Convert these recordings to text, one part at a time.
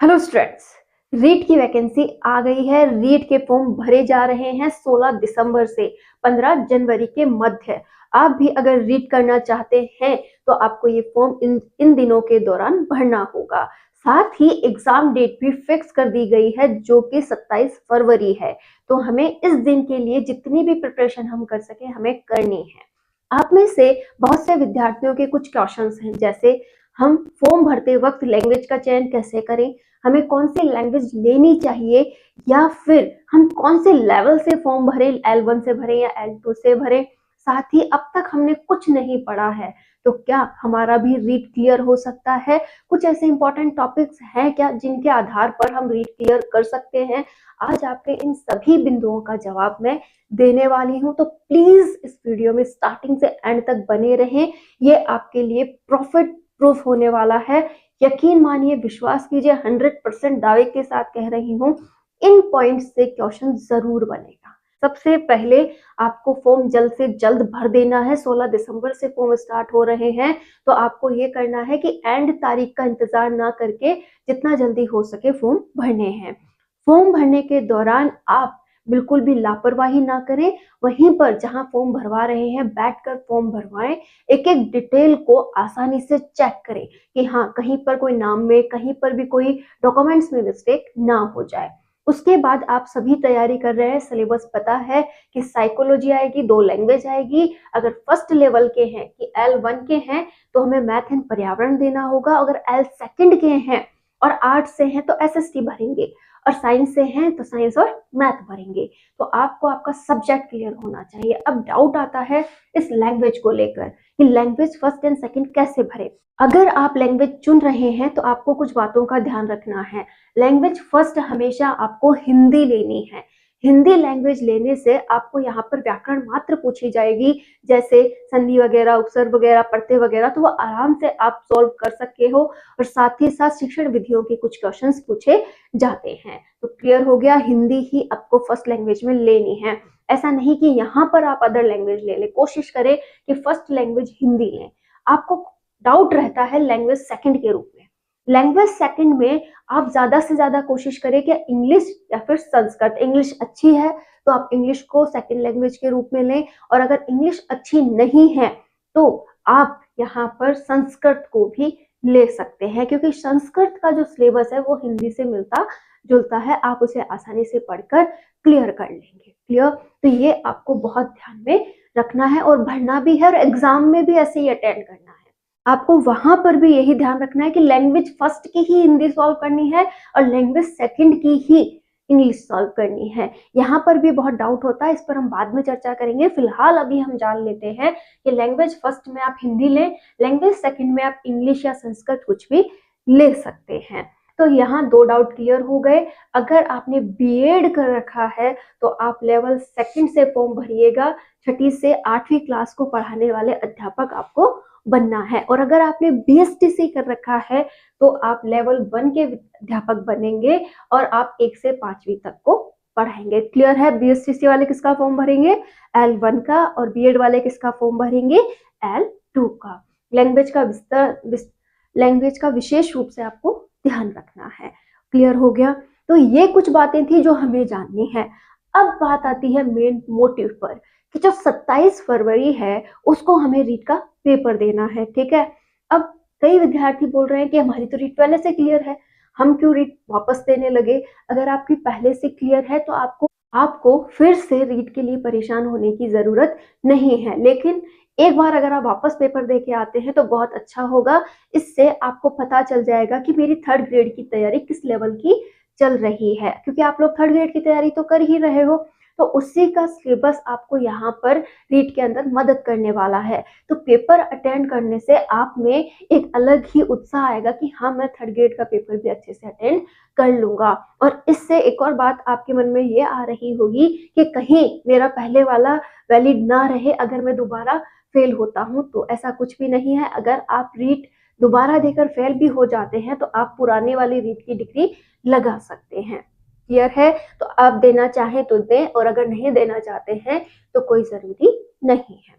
Hello students, REET की vacancy आ गई है। रीट के फॉर्म भरे जा रहे हैं 16 दिसंबर से 15 जनवरी के मध्य। आप भी अगर रीट करना चाहते हैं तो आपको ये फॉर्म इन दिनों के दौरान भरना होगा। साथ ही एग्जाम डेट भी फिक्स कर दी गई है जो कि 27 फरवरी है। तो हमें इस दिन के लिए जितनी भी प्रिपरेशन हम कर सके हमें करनी है। आप में से बहुत से विद्यार्थियों के कुछ क्वेश्चंस हैं, जैसे हम फॉर्म भरते वक्त लैंग्वेज का चयन कैसे करें, हमें कौन सी लैंग्वेज लेनी चाहिए, या फिर हम कौन से लेवल से फॉर्म भरें, L1 से भरें या L2 से भरें। साथ ही अब तक हमने कुछ नहीं पढ़ा है तो क्या हमारा भी रीट क्लियर हो सकता है। कुछ ऐसे इंपॉर्टेंट टॉपिक्स हैं क्या जिनके आधार पर हम रीट क्लियर कर सकते हैं। आज आपके इन सभी बिंदुओं का जवाब मैं देने वाली हूं, तो प्लीज इस वीडियो में स्टार्टिंग से एंड तक बने रहें। ये आपके लिए प्रॉफिट प्रूफ होने वाला है। यकीन मानिए, विश्वास कीजिए, 100% दावे के साथ कह रही हूँ, इन पॉइंट्स से क्वेश्चन जरूर बनेगा। सबसे पहले आपको फॉर्म जल्द से जल्द भर देना है। 16 दिसंबर से फॉर्म स्टार्ट हो रहे हैं, तो आपको ये करना है कि एंड तारीख का इंतजार ना करके जितना जल्दी हो सके फॉर्म भरने हैं। फॉर्म भरने के दौरान आप बिल्कुल भी लापरवाही ना करें। वहीं पर जहां फॉर्म भरवा रहे हैं बैठकर फॉर्म भरवाएं। एक एक डिटेल को आसानी से चेक करें कि हाँ, कहीं पर कोई नाम में, कहीं पर भी कोई डॉक्यूमेंट्स में मिस्टेक ना हो जाए। उसके बाद आप सभी तैयारी कर रहे हैं, सिलेबस पता है कि साइकोलॉजी आएगी, 2 लैंग्वेज आएगी। अगर फर्स्ट लेवल के हैं कि L1 के हैं तो हमें मैथ एंड पर्यावरण देना होगा। अगर L2 के हैं और आर्ट्स से हैं तो SST भरेंगे, और साइंस से हैं तो साइंस और मैथ भरेंगे। तो आपको आपका सब्जेक्ट क्लियर होना चाहिए। अब डाउट आता है इस लैंग्वेज को लेकर कि लैंग्वेज फर्स्ट एंड सेकंड कैसे भरे। अगर आप लैंग्वेज चुन रहे हैं तो आपको कुछ बातों का ध्यान रखना है। लैंग्वेज फर्स्ट हमेशा आपको हिंदी लेनी है। हिंदी लैंग्वेज लेने से आपको यहाँ पर व्याकरण मात्र पूछी जाएगी, जैसे संधि वगैरह, उपसर्ग वगैरह, प्रत्यय वगैरह, तो वो आराम से आप सॉल्व कर सकते हो। और साथ ही साथ शिक्षण विधियों के कुछ क्वेश्चंस पूछे जाते हैं। तो क्लियर हो गया, हिंदी ही आपको फर्स्ट लैंग्वेज में लेनी है। ऐसा नहीं कि यहाँ पर आप अदर लैंग्वेज ले लें। कोशिश करें कि फर्स्ट लैंग्वेज हिंदी लें। आपको डाउट रहता है लैंग्वेज सेकंड के रूप में। लैंग्वेज सेकंड में आप ज्यादा से ज्यादा कोशिश करें कि इंग्लिश या फिर संस्कृत। इंग्लिश अच्छी है तो आप इंग्लिश को सेकंड लैंग्वेज के रूप में लें, और अगर इंग्लिश अच्छी नहीं है तो आप यहाँ पर संस्कृत को भी ले सकते हैं, क्योंकि संस्कृत का जो सिलेबस है वो हिंदी से मिलता जुलता है। आप उसे आसानी से पढ़कर क्लियर कर लेंगे। क्लियर? तो ये आपको बहुत ध्यान में रखना है और भरना भी है, और एग्जाम में भी ऐसे ही अटेंड करना है। आपको वहां पर भी यही ध्यान रखना है कि लैंग्वेज फर्स्ट की ही हिंदी सॉल्व करनी है और लैंग्वेज सेकंड की ही इंग्लिश सॉल्व करनी है। यहाँ पर भी बहुत डाउट होता है, इस पर हम बाद में चर्चा करेंगे। फिलहाल अभी हम जान लेते हैं कि लैंग्वेज फर्स्ट में आप हिंदी लें, लैंग्वेज सेकंड में आप इंग्लिश या संस्कृत कुछ भी ले सकते हैं। तो यहाँ 2 डाउट क्लियर हो गए। अगर आपने बीएड कर रखा है तो आप लेवल सेकंड से फॉर्म भरिएगा। 6ठी से 8वीं क्लास को पढ़ाने वाले अध्यापक आपको बनना है। और अगर आपने BSTC कर रखा है तो आप लेवल 1 के अध्यापक बनेंगे और आप 1 से 5वीं तक को पढ़ाएंगे। क्लियर है? BSTC वाले किसका फॉर्म भरेंगे? L1 का, और बीएड वाले किसका फॉर्म भरेंगे? L2 का। लैंग्वेज का विशेष रूप से आपको ध्यान रखना है। क्लियर हो गया? तो ये कुछ बातें थी जो हमें जाननी है। अब बात आती है मेन मोटिव पर कि जो 27 फरवरी है उसको हमें रीट का पेपर देना है। ठीक है? अब कई विद्यार्थी बोल रहे हैं कि हमारी तो रीट पहले से क्लियर है, हम क्यों रीट वापस देने लगे। अगर आपकी पहले से क्लियर है तो आपको आपको फिर से रीट के लिए परेशान होने की जरूरत नहीं है। लेकिन एक बार अगर आप वापस पेपर दे के आते हैं तो बहुत अच्छा होगा। इससे आपको पता चल जाएगा कि मेरी 3rd ग्रेड की तैयारी किस लेवल की चल रही है, क्योंकि आप लोग 3rd ग्रेड की तैयारी तो कर ही रहे हो। तो उसी का सिलेबस आपको यहाँ पर रीट के अंदर मदद करने वाला है। तो पेपर अटेंड करने से आप में एक अलग ही उत्साह आएगा कि हाँ, मैं 3rd ग्रेड का पेपर भी अच्छे से अटेंड कर लूंगा। और इससे एक और बात आपके मन में ये आ रही होगी कि कहीं मेरा पहले वाला वैलिड ना रहे अगर मैं दोबारा फेल होता हूँ। तो ऐसा कुछ भी नहीं है। अगर आप रीट दोबारा देकर फेल भी हो जाते हैं तो आप पुराने वाली रीट की डिग्री लगा सकते हैं। क्लियर है? तो आप देना चाहें तो दें, और अगर नहीं देना चाहते हैं तो कोई जरूरी नहीं है।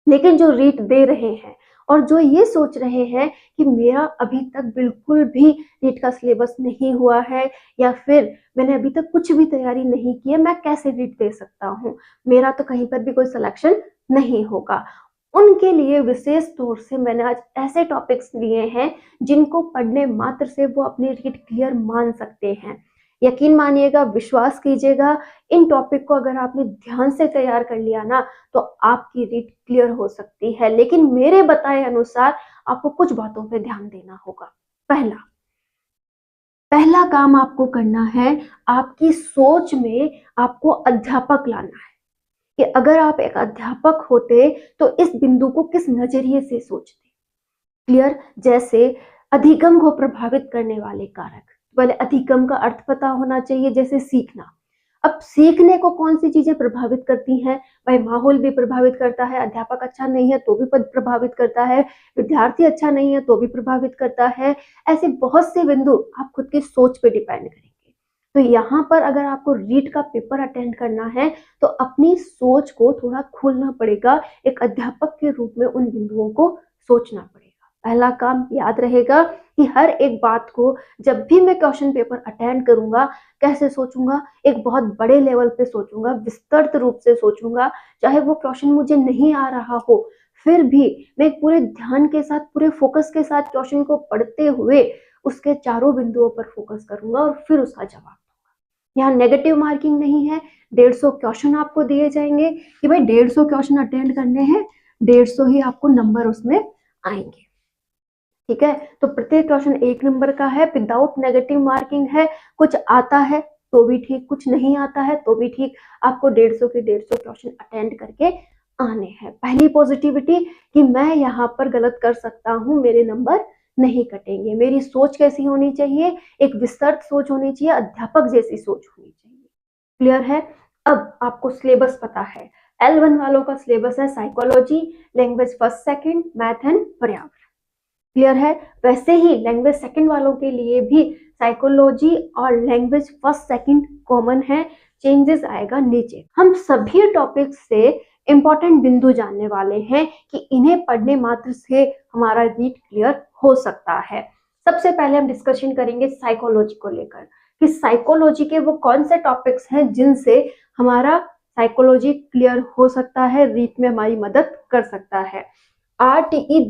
लेकिन जो रीट दे रहे हैं और जो ये सोच रहे हैं कि मेरा अभी तक बिल्कुल भी नीट का सिलेबस नहीं हुआ है या फिर मैंने अभी तक कुछ भी तैयारी नहीं की है, मैं कैसे नीट दे सकता हूँ, मेरा तो कहीं पर भी कोई सिलेक्शन नहीं होगा, उनके लिए विशेष तौर से मैंने आज ऐसे टॉपिक्स लिए हैं जिनको पढ़ने मात्र से वो अपनी नीट क्लियर मान सकते हैं। यकीन मानिएगा, विश्वास कीजिएगा, इन टॉपिक को अगर आपने ध्यान से तैयार कर लिया ना तो आपकी नीट क्लियर हो सकती है। लेकिन मेरे बताए अनुसार आपको कुछ बातों पे ध्यान देना होगा। पहला काम आपको करना है, आपकी सोच में आपको अध्यापक लाना है कि अगर आप एक अध्यापक होते तो इस बिंदु को किस नजरिए से सोचते। क्लियर? जैसे अधिगम को प्रभावित करने वाले कारक, पहले अधिगम का अर्थ पता होना चाहिए, जैसे सीखना। अब सीखने को कौन सी चीजें प्रभावित करती हैं? भाई माहौल भी प्रभावित करता है, अध्यापक अच्छा नहीं है तो भी प्रभावित करता है, विद्यार्थी अच्छा नहीं है तो भी प्रभावित करता है। ऐसे बहुत से बिंदु आप खुद की सोच पे डिपेंड करेंगे। तो यहाँ पर अगर आपको रीट का पेपर अटेंड करना है तो अपनी सोच को थोड़ा खोलना पड़ेगा, एक अध्यापक के रूप में उन बिंदुओं को सोचना पड़ेगा। पहला काम याद रहेगा कि हर एक बात को जब भी मैं क्वेश्चन पेपर अटेंड करूंगा कैसे सोचूंगा, एक बहुत बड़े लेवल पे सोचूंगा, विस्तृत रूप से सोचूंगा, चाहे वो क्वेश्चन मुझे नहीं आ रहा हो फिर भी मैं पूरे ध्यान के साथ, पूरे फोकस के साथ क्वेश्चन को पढ़ते हुए उसके चारों बिंदुओं पर फोकस करूंगा और फिर उसका जवाब। यहाँ नेगेटिव मार्किंग नहीं है, 150 क्वेश्चन आपको दिए जाएंगे कि भाई 150 क्वेश्चन अटेंड करने हैं, 150 ही आपको नंबर उसमें आएंगे। ठीक है, तो प्रत्येक क्वेश्चन 1 नंबर का है, विदाउट नेगेटिव मार्किंग है। कुछ आता है तो भी ठीक, कुछ नहीं आता है तो भी ठीक, आपको 150 के 150 क्वेश्चन अटेंड करके आने हैं। पहली पॉजिटिविटी कि मैं यहाँ पर गलत कर सकता हूँ, मेरे नंबर नहीं कटेंगे। मेरी सोच कैसी होनी चाहिए? एक विस्तृत सोच होनी चाहिए, अध्यापक जैसी सोच होनी चाहिए। क्लियर है? अब आपको सिलेबस पता है, L1 वालों का सिलेबस है psychology, language first second, math and पर्यावरण। क्लियर है? वैसे ही लैंग्वेज सेकंड वालों के लिए भी साइकोलॉजी और लैंग्वेज फर्स्ट सेकंड कॉमन है, चेंजेस आएगा नीचे। हम सभी टॉपिक्स से इंपॉर्टेंट बिंदु जानने वाले हैं कि इन्हें पढ़ने मात्र से हमारा रीट क्लियर हो सकता है। सबसे पहले हम डिस्कशन करेंगे साइकोलॉजी को लेकर कि साइकोलॉजी के वो कौन से टॉपिक्स हैं जिनसे हमारा साइकोलॉजी क्लियर हो सकता है, रीट में हमारी मदद कर सकता है। RTE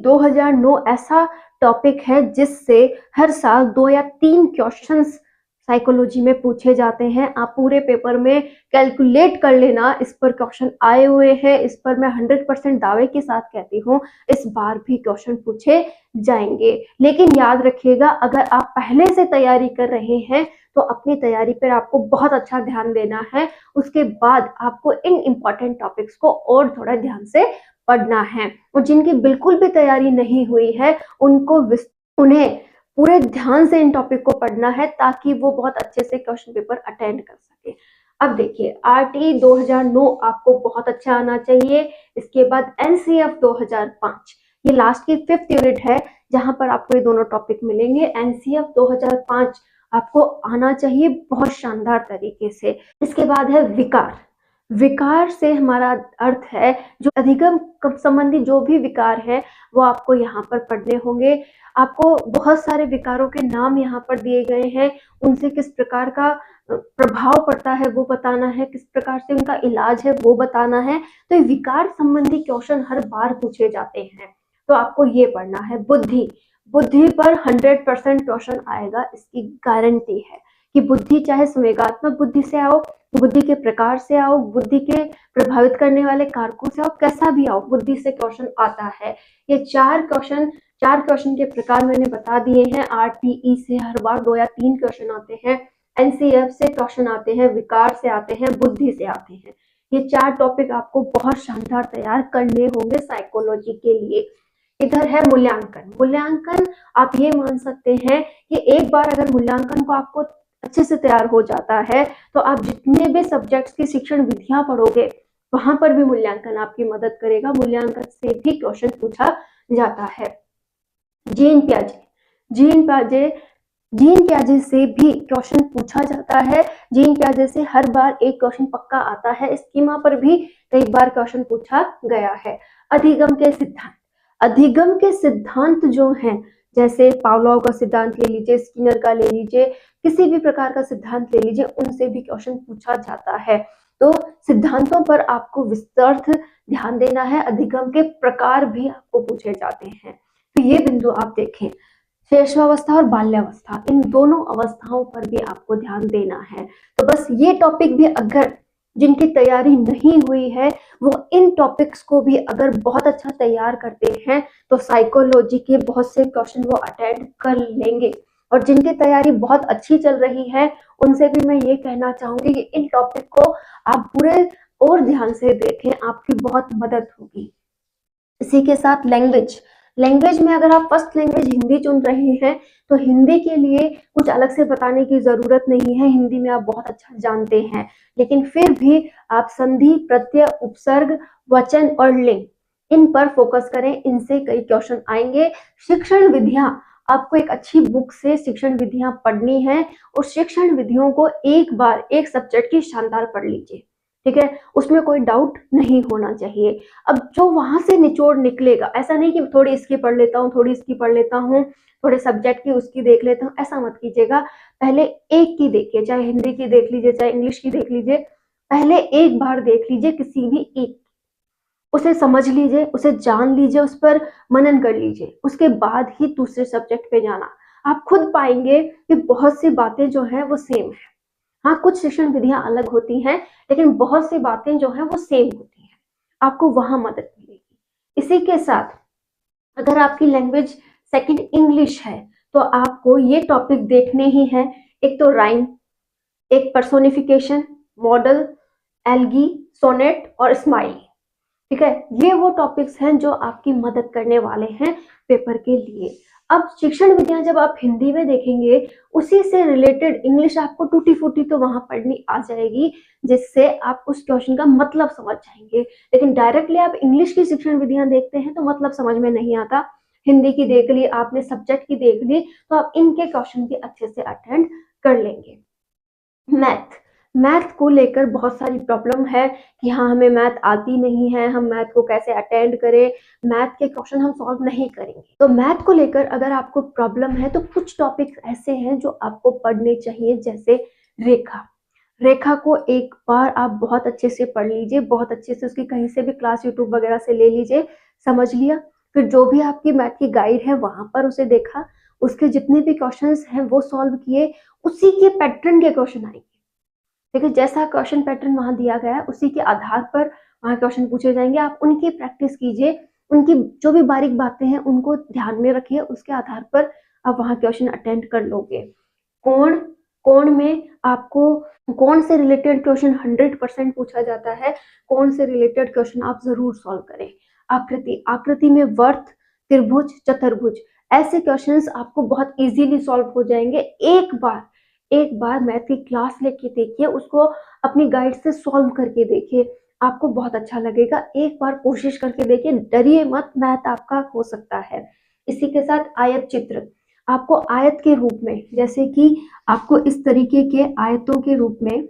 2009 ऐसा टॉपिक है जिससे हर साल 2 या 3 क्वेश्चंस साइकोलॉजी में पूछे जाते हैं। आप पूरे पेपर में कैलकुलेट कर लेना, इस पर क्वेश्चन आए हुए हैं, इस पर मैं 100% दावे के साथ कहती हूँ इस बार भी क्वेश्चन पूछे जाएंगे। लेकिन याद रखिएगा, अगर आप पहले से तैयारी कर रहे हैं तो अपनी तैयारी पर आपको बहुत अच्छा ध्यान देना है। उसके बाद आपको इन इम्पोर्टेंट टॉपिक्स को और थोड़ा ध्यान से पढ़ना है, और जिनकी बिल्कुल भी तैयारी नहीं हुई है उन्हें पूरे ध्यान से इन टॉपिक को पढ़ना है ताकि वो बहुत अच्छे से क्वेश्चन पेपर अटेंड कर सके। अब देखिए, RTE 2009 आपको बहुत अच्छा आना चाहिए। इसके बाद NCF 2005, ये लास्ट की 5th यूनिट है जहां पर आपको ये दोनों टॉपिक मिलेंगे। NCF 2005 आपको आना चाहिए बहुत शानदार तरीके से। इसके बाद है विकार। विकार से हमारा अर्थ है जो अधिगम संबंधी जो भी विकार है वो आपको यहाँ पर पढ़ने होंगे। आपको बहुत सारे विकारों के नाम यहाँ पर दिए गए हैं, उनसे किस प्रकार का प्रभाव पड़ता है वो बताना है, किस प्रकार से उनका इलाज है वो बताना है। तो ये विकार संबंधी क्वेश्चन हर बार पूछे जाते हैं, तो आपको ये पढ़ना है। बुद्धि पर 100% क्वेश्चन आएगा, इसकी गारंटी है कि बुद्धि चाहे संवेगात्मक बुद्धि से आओ, बुद्धि के प्रकार से आओ, बुद्धि के प्रभावित करने वाले कारकों से आओ, कैसा भी आओ, बुद्धि से क्वेश्चन आता है। ये चार क्वेश्चन के प्रकार मैंने बता दिए हैं। RTE से हर बार 2 या 3 क्वेश्चन आते हैं, NCF से क्वेश्चन आते हैं, विकार से आते हैं, बुद्धि से आते हैं। ये 4 टॉपिक आपको बहुत शानदार तैयार करने होंगे साइकोलॉजी के लिए। इधर है मूल्यांकन। आप ये मान सकते हैं कि एक बार अगर मूल्यांकन को आपको अच्छे से तैयार हो जाता है तो आप जितने भी सब्जेक्ट्स की शिक्षण विधियां पढ़ोगे वहां पर भी मूल्यांकन आपकी मदद करेगा। मूल्यांकन से भी क्वेश्चन पूछा जाता है। जीन पियाजे जीन प्याजे से भी क्वेश्चन पूछा जाता है। जीन प्याजे से हर बार एक क्वेश्चन पक्का आता है। स्कीमा पर भी कई बार क्वेश्चन पूछा गया है। अधिगम के सिद्धांत, अधिगम के सिद्धांत जो हैं, जैसे पावलोव का सिद्धांत ले लीजिए, स्किनर का ले लीजिए, किसी भी प्रकार का सिद्धांत ले लीजिए, उनसे भी क्वेश्चन पूछा जाता है। तो सिद्धांतों पर आपको विस्तृत ध्यान देना है। अधिगम के प्रकार भी आपको पूछे जाते हैं। तो ये बिंदु आप देखें, शैशवावस्था और बाल्यावस्था, इन दोनों अवस्थाओं पर भी आपको ध्यान देना है। तो बस ये टॉपिक भी अगर जिनकी तैयारी नहीं हुई है, वो इन टॉपिक्स को भी अगर बहुत अच्छा तैयार करते हैं तो साइकोलॉजी के बहुत से क्वेश्चन वो अटेंड कर लेंगे। और जिनकी तैयारी बहुत अच्छी चल रही है, उनसे भी मैं ये कहना चाहूंगी कि इन टॉपिक को आप पूरे और ध्यान से देखें, आपकी बहुत मदद होगी। इसी के साथ लैंग्वेज, लैंग्वेज में अगर आप फर्स्ट लैंग्वेज हिंदी चुन रहे हैं तो हिंदी के लिए कुछ अलग से बताने की जरूरत नहीं है। हिंदी में आप बहुत अच्छा जानते हैं, लेकिन फिर भी आप संधि, प्रत्यय, उपसर्ग, वचन और लिंग, इन पर फोकस करें। इनसे कई क्वेश्चन आएंगे। शिक्षण विधियां, आपको एक अच्छी बुक से शिक्षण विधियां पढ़नी है और शिक्षण विधियों को एक बार एक सब्जेक्ट की शानदार पढ़ लीजिए, ठीक है, उसमें कोई डाउट नहीं होना चाहिए। अब जो वहां से निचोड़ निकलेगा, ऐसा नहीं कि थोड़ी इसकी पढ़ लेता हूँ, थोड़ी इसकी पढ़ लेता हूँ, थोड़े सब्जेक्ट की उसकी देख लेता हूँ, ऐसा मत कीजिएगा। पहले एक की देखिए, चाहे हिंदी की देख लीजिए, चाहे इंग्लिश की देख लीजिए, पहले एक बार देख लीजिए किसी भी एक, उसे समझ लीजिए, उसे जान लीजिए, उस पर मनन कर लीजिए, उसके बाद ही दूसरे सब्जेक्ट पे जाना। आप खुद पाएंगे कि बहुत सी बातें जो है वो सेम है। हाँ, कुछ शिक्षण विधियां अलग होती हैं, लेकिन बहुत सी बातें जो हैं वो सेम होती हैं। आपको वहां मदद मिलेगी। इसी के साथ अगर आपकी लैंग्वेज सेकंड इंग्लिश है तो आपको ये टॉपिक देखने ही है। एक तो राइम, एक पर्सोनिफिकेशन, मॉडल, एल्गी, सोनेट और स्माइली, ठीक है, ये वो टॉपिक्स हैं जो आपकी मदद करने वाले हैं पेपर के लिए। अब शिक्षण विधियां जब आप हिंदी में देखेंगे, उसी से रिलेटेड इंग्लिश आपको टूटी फूटी तो वहां पढ़नी आ जाएगी, जिससे आप उस क्वेश्चन का मतलब समझ जाएंगे। लेकिन डायरेक्टली आप इंग्लिश की शिक्षण विधियां देखते हैं तो मतलब समझ में नहीं आता। हिंदी की देख ली आपने, सब्जेक्ट की देख ली, तो आप इनके क्वेश्चन भी अच्छे से अटेंड कर लेंगे। मैथ, मैथ को लेकर बहुत सारी प्रॉब्लम है कि हाँ हमें मैथ आती नहीं है, हम मैथ को कैसे अटेंड करें, मैथ के क्वेश्चन हम सॉल्व नहीं करेंगे। तो मैथ को लेकर अगर आपको प्रॉब्लम है तो कुछ टॉपिक्स ऐसे हैं जो आपको पढ़ने चाहिए, जैसे रेखा। रेखा को एक बार आप बहुत अच्छे से पढ़ लीजिए, बहुत अच्छे से उसकी कहीं से भी क्लास यूट्यूब वगैरह से ले लीजिए, समझ लिया, फिर जो भी आपकी मैथ की गाइड है वहां पर उसे देखा, उसके जितने भी क्वेश्चंस हैं वो सॉल्व किए, उसी के पैटर्न के क्वेश्चन आएंगे। देखिए, जैसा क्वेश्चन पैटर्न वहां दिया गया है उसी के आधार पर वहां क्वेश्चन पूछे जाएंगे। आप उनकी प्रैक्टिस कीजिए, उनकी जो भी बारीक बातें हैं उनको ध्यान में रखिए, उसके आधार पर आप वहां क्वेश्चन अटेंड कर लोगे। कोण, कोण में आपको कोण से रिलेटेड क्वेश्चन 100% पूछा जाता है। कोण से रिलेटेड क्वेश्चन आप जरूर सॉल्व करें। आकृति, आकृति में वर्त, त्रिभुज, चतुर्भुज, ऐसे क्वेश्चंस आपको बहुत इजीली सॉल्व हो जाएंगे। एक बार मैथ की क्लास लेके देखिए, उसको अपनी गाइड से सॉल्व करके देखिए, आपको बहुत अच्छा लगेगा। एक बार कोशिश करके देखिए, डरिए मत, मैथ आपका हो सकता है। इसी के साथ आयत चित्र, आपको आयत के रूप में, जैसे कि आपको इस तरीके के आयतों के रूप में,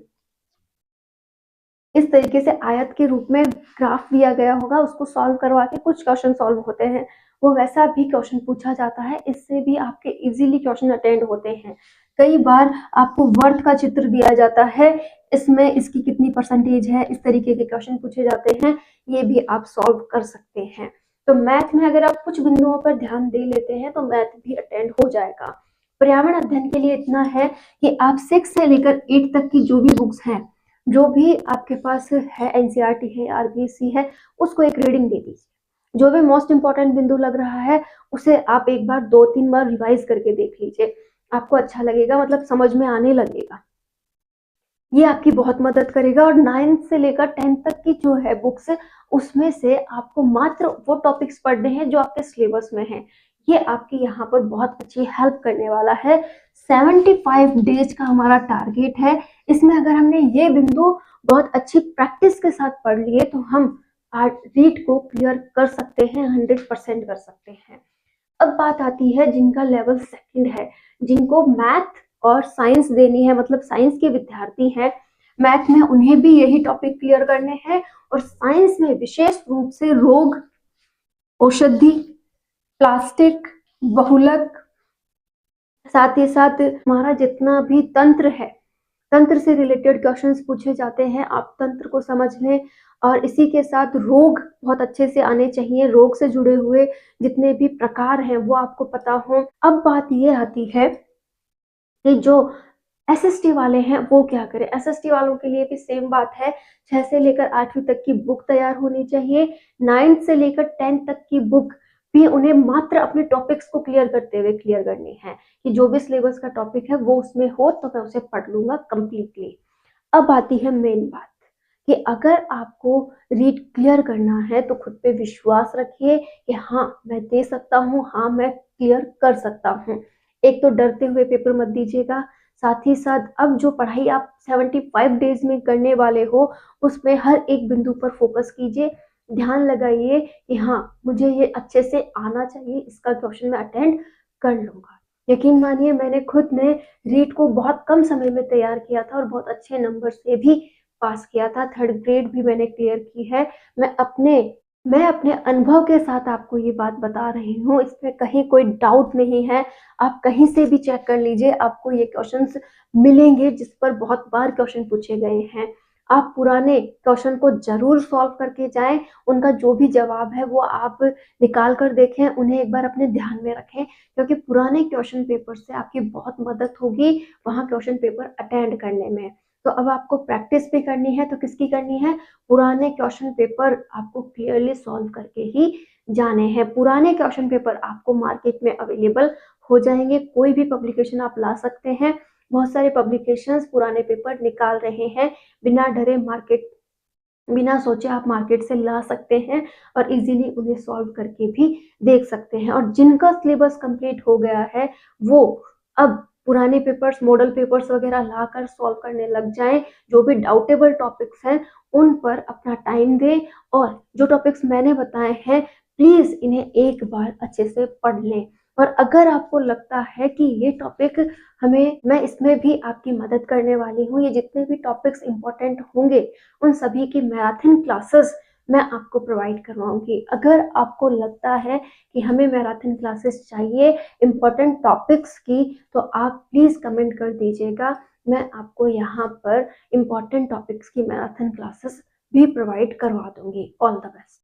इस तरीके से आयत के रूप में ग्राफ दिया गया होगा, उसको सॉल्व करवा के कुछ क्वेश्चन सॉल्व होते हैं, वो वैसा भी क्वेश्चन पूछा जाता है। इससे भी आपके इजीली क्वेश्चन अटेंड होते हैं। कई बार आपको वर्थ का चित्र दिया जाता है, इसमें इसकी कितनी परसेंटेज है, इस तरीके के क्वेश्चन पूछे जाते हैं, ये भी आप सॉल्व कर सकते हैं। तो मैथ में अगर आप कुछ बिंदुओं पर ध्यान दे लेते हैं तो मैथ भी अटेंड हो जाएगा। पर्यावरण अध्ययन के लिए इतना है कि आप 6 से लेकर 8 तक की जो भी बुक्स हैं, जो भी आपके पास है, एनसीईआरटी है, आरबीएससी है, उसको एक रीडिंग दे दीजिए। जो भी मोस्ट इंपॉर्टेंट बिंदु लग रहा है उसे आप एक बार 2-3 बार रिवाइज करके देख लीजिए, आपको अच्छा लगेगा, मतलब समझ में आने लगेगा। ये आपकी बहुत मदद करेगा। और 9th से लेकर 10th तक की जो है बुक्स, उसमें से आपको मात्र वो टॉपिक्स पढ़ने हैं जो आपके सिलेबस में हैं। ये आपकी यहाँ पर बहुत अच्छी हेल्प करने वाला है। 75 डेज का हमारा टारगेट है। इसमें अगर हमने ये बिंदु बहुत अच्छी प्रैक्टिस के साथ पढ़ लिए तो हम रीड को क्लियर कर सकते हैं, 100% कर सकते हैं। अब बात आती है जिनका लेवल सेकंड है, जिनको मैथ और साइंस देनी है, मतलब साइंस के विद्यार्थी हैं, मैथ में उन्हें भी यही टॉपिक क्लियर करने हैं और साइंस में विशेष रूप से रोग, औषधि, प्लास्टिक, बहुलक, साथ ही साथ हमारा जितना भी तंत्र है, तंत्र से रिलेटेड क्वेश्चंस पूछे जाते हैं, आप तंत्र को समझ लें। और इसी के साथ रोग बहुत अच्छे से आने चाहिए, रोग से जुड़े हुए जितने भी प्रकार हैं वो आपको पता हो। अब बात ये आती है कि जो एसएसटी वाले हैं वो क्या करें। एसएसटी वालों के लिए भी सेम बात है, 6 से लेकर 8वीं तक की बुक तैयार होनी चाहिए, 9th से लेकर 10th तक की बुक भी उन्हें मात्र अपने टॉपिक्स को क्लियर करते हुए क्लियर करनी है, कि जो भी सिलेबस का टॉपिक है वो उसमें हो तो मैं उसे पढ़ लूंगा कंप्लीटली। अब आती है मेन बात कि अगर आपको रीड क्लियर करना है तो खुद पे विश्वास रखिए कि हाँ मैं दे सकता हूँ, हाँ मैं क्लियर कर सकता हूँ। एक तो डरते हुए पेपर मत दीजिएगा, साथ ही साथ अब जो पढ़ाई आप 75 डेज में करने वाले हो उसमें हर एक बिंदु पर फोकस कीजिए, ध्यान लगाइए कि हाँ मुझे ये अच्छे से आना चाहिए, इसका क्वेश्चन मैं अटेंड कर लूंगा। यकीन मानिए मैंने खुद ने रीट को बहुत कम समय में तैयार किया था और बहुत अच्छे नंबर से भी पास किया था, 3rd ग्रेड भी मैंने क्लियर की है। मैं अपने मैं अपने अनुभव के साथ आपको ये बात बता रही हूँ, इसमें कहीं कोई डाउट नहीं है। आप कहीं से भी चेक कर लीजिए, आपको ये क्वेश्चंस मिलेंगे जिस पर बहुत बार क्वेश्चन पूछे गए हैं। आप पुराने क्वेश्चन को जरूर सॉल्व करके जाएं, उनका जो भी जवाब है वो आप निकाल कर देखें, उन्हें एक बार अपने ध्यान में रखें, क्योंकि पुराने क्वेश्चन पेपर से आपकी बहुत मदद होगी वहाँ क्वेश्चन पेपर अटेंड करने में। तो अब आपको प्रैक्टिस भी करनी है, तो किसकी करनी है, पुराने क्वेश्चन पेपर आपको क्लियरली सॉल्व करके ही जाने हैं। पुराने क्वेश्चन पेपर आपको मार्केट में अवेलेबल हो जाएंगे, कोई भी पब्लिकेशन आप ला सकते हैं, बहुत सारे पब्लिकेशंस पुराने पेपर निकाल रहे हैं, बिना डरे मार्केट, बिना सोचे आप मार्केट से ला सकते हैं और इजीली उन्हें सॉल्व करके भी देख सकते हैं। और जिनका सिलेबस कंप्लीट हो गया है वो अब पुराने पेपर्स, मॉडल पेपर्स वगैरह लाकर सॉल्व करने लग जाएं, जो भी डाउटेबल टॉपिक्स हैं उन पर अपना टाइम दें और जो टॉपिक्स मैंने बताए हैं प्लीज इन्हें एक बार अच्छे से पढ़ लें। और अगर आपको लगता है कि ये टॉपिक हमें, मैं इसमें भी आपकी मदद करने वाली हूँ, ये जितने भी टॉपिक्स इंपॉर्टेंट होंगे उन सभी की मैराथन क्लासेस मैं आपको प्रोवाइड करवाऊंगी। अगर आपको लगता है कि हमें मैराथन क्लासेस चाहिए इम्पोर्टेंट टॉपिक्स की, तो आप प्लीज कमेंट कर दीजिएगा, मैं आपको यहाँ पर इम्पोर्टेंट टॉपिक्स की मैराथन क्लासेस भी प्रोवाइड करवा दूंगी। All the best.